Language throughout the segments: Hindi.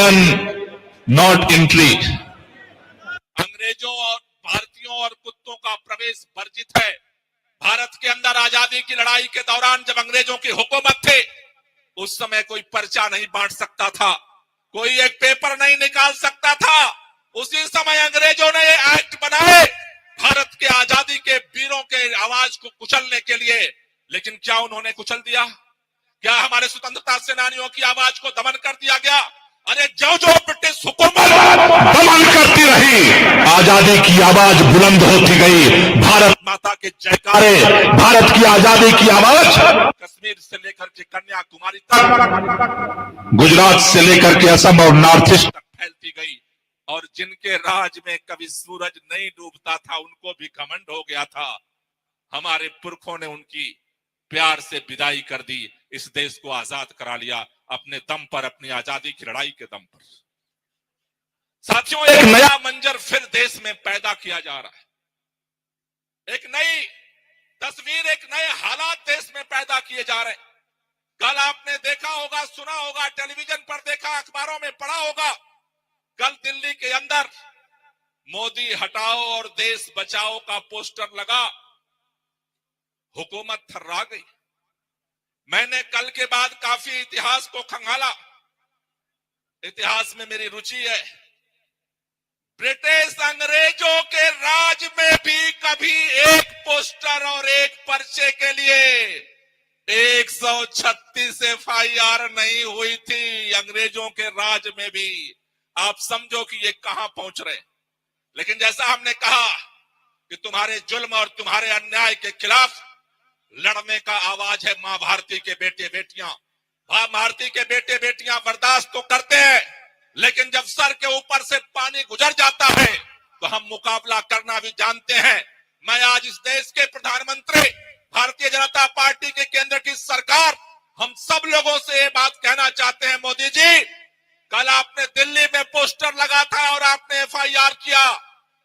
इंवेजन नॉट एंट्री। अंग्रेजों और भारतीयों और कुत्तों का प्रवेश वर्जित है। भारत के अंदर आजादी की लड़ाई के दौरान जब अंग्रेजों की हुकूमत थी, उस समय कोई पर्चा नहीं बांट सकता था, कोई एक पेपर नहीं निकाल सकता था। उसी समय अंग्रेजों ने ये एक्ट बनाए भारत के आजादी के वीरों के आवाज को कुचलने के लिए। लेकिन क्या उन्होंने कुचल दिया? क्या हमारे स्वतंत्रता सेनानियों की आवाज को दमन कर दिया गया? अरे जो जो ब्रिटिश हुकूमत दमन करती रही, आजादी की आवाज बुलंद होती गई। भारत माता के जयकारे, भारत की आजादी की आवाज कश्मीर से लेकर के कन्याकुमारी तक, गुजरात से लेकर के असम और नॉर्थ ईस्ट तक फैलती गई। और जिनके राज में कभी सूरज नहीं डूबता था, उनको भी घमंड हो गया था। हमारे पुरखों ने उनकी प्यार से विदाई कर दी, इस देश को आजाद करा लिया अपने दम पर, अपनी आजादी की लड़ाई के दम पर। साथियों, एक नया मंजर फिर देश में पैदा किया जा रहा है। एक नई तस्वीर, एक नए हालात देश में पैदा किए जा रहे हैं। कल आपने देखा होगा, सुना होगा, टेलीविजन पर देखा, अखबारों में पढ़ा होगा, कल दिल्ली के अंदर मोदी हटाओ और देश बचाओ का पोस्टर लगा। हुकूमत थर्रा गई। मैंने कल के बाद काफी इतिहास को खंगाला। इतिहास में मेरी रुचि है। ब्रिटिश अंग्रेजों के राज में भी कभी एक पोस्टर और एक पर्चे के लिए 136 FIR नहीं हुई थी। अंग्रेजों के राज में भी। आप समझो कि ये कहां पहुंच रहे। लेकिन जैसा हमने कहा कि तुम्हारे जुल्म और तुम्हारे अन्याय के खिलाफ लड़ने का आवाज है मां भारती के बेटे बेटियां। मां भारती के बेटे बेटियां बर्दाश्त तो करते हैं, लेकिन जब सर के ऊपर से पानी गुजर जाता है तो हम मुकाबला करना भी जानते हैं। मैं आज इस देश के प्रधानमंत्री, भारतीय जनता पार्टी के केंद्र की सरकार, हम सब लोगों से ये बात कहना चाहते हैं, मोदी जी, कल आपने दिल्ली में पोस्टर लगा था और आपने FIR किया।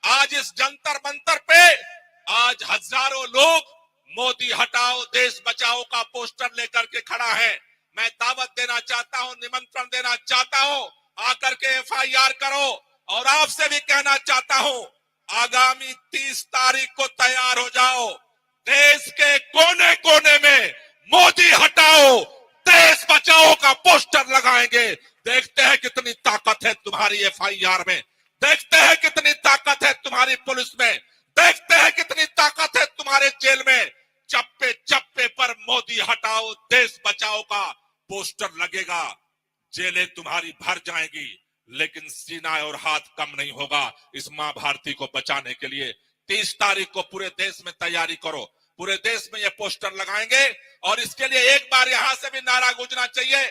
आज इस जंतर मंतर पे आज हजारों लोग मोदी हटाओ देश बचाओ का पोस्टर लेकर के खड़ा है। मैं दावत देना चाहता हूं, निमंत्रण देना चाहता हूं, आकर के FIR करो। और आपसे भी कहना चाहता हूं, आगामी 30 तारीख को तैयार हो जाओ। देश के कोने कोने में मोदी हटाओ देश बचाओ का पोस्टर लगाएंगे। देखते हैं कितनी ताकत है तुम्हारी FIR में, देखते हैं कितनी ताकत है तुम्हारी पुलिस में, देखते हैं कितनी ताकत है तुम्हारे जेल में। चप्पे चप्पे पर मोदी हटाओ देश बचाओ का पोस्टर लगेगा। जेलें तुम्हारी भर जाएंगी, लेकिन सीना और हाथ कम नहीं होगा इस मां भारती को बचाने के लिए। 30 तारीख को पूरे देश में तैयारी करो। पूरे देश में ये पोस्टर लगाएंगे और इसके लिए एक बार यहां से भी नारा गूंजना चाहिए,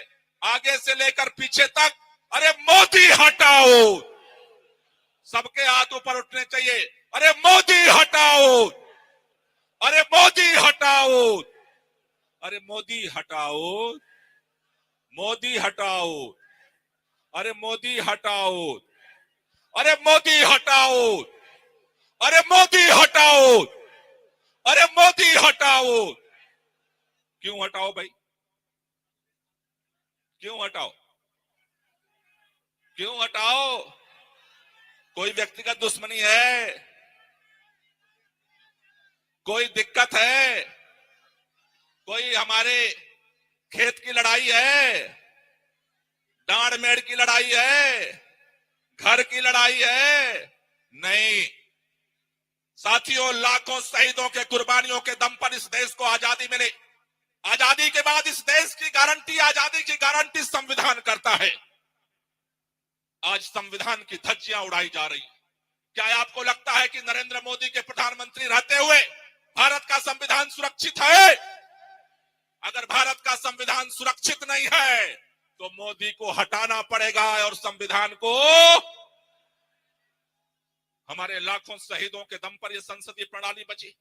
आगे से लेकर पीछे तक, अरे मोदी हटाओ। सबके हाथ ऊपर उठने चाहिए, अरे मोदी हटाओ, अरे मोदी हटाओ, अरे मोदी हटाओ, मोदी हटाओ, अरे मोदी हटाओ, अरे मोदी हटाओ, अरे मोदी हटाओ, अरे मोदी हटाओ। क्यों हटाओ भाई? क्यों हटाओ? क्यों हटाओ? कोई व्यक्तिगत दुश्मनी है? कोई दिक्कत है? कोई हमारे खेत की लड़ाई है? डांड मेड़ की लड़ाई है? घर की लड़ाई है? नहीं साथियों, लाखों शहीदों के कुर्बानियों के दम पर इस देश को आजादी मिली। आजादी के बाद इस देश की गारंटी, आजादी की गारंटी संविधान करता है। आज संविधान की धज्जियां उड़ाई जा रही। क्या आपको लगता है कि नरेंद्र मोदी के प्रधानमंत्री रहते हुए भारत का संविधान सुरक्षित है? अगर भारत का संविधान सुरक्षित नहीं है तो मोदी को हटाना पड़ेगा और संविधान को। हमारे लाखों शहीदों के दम पर यह संसदीय प्रणाली बची।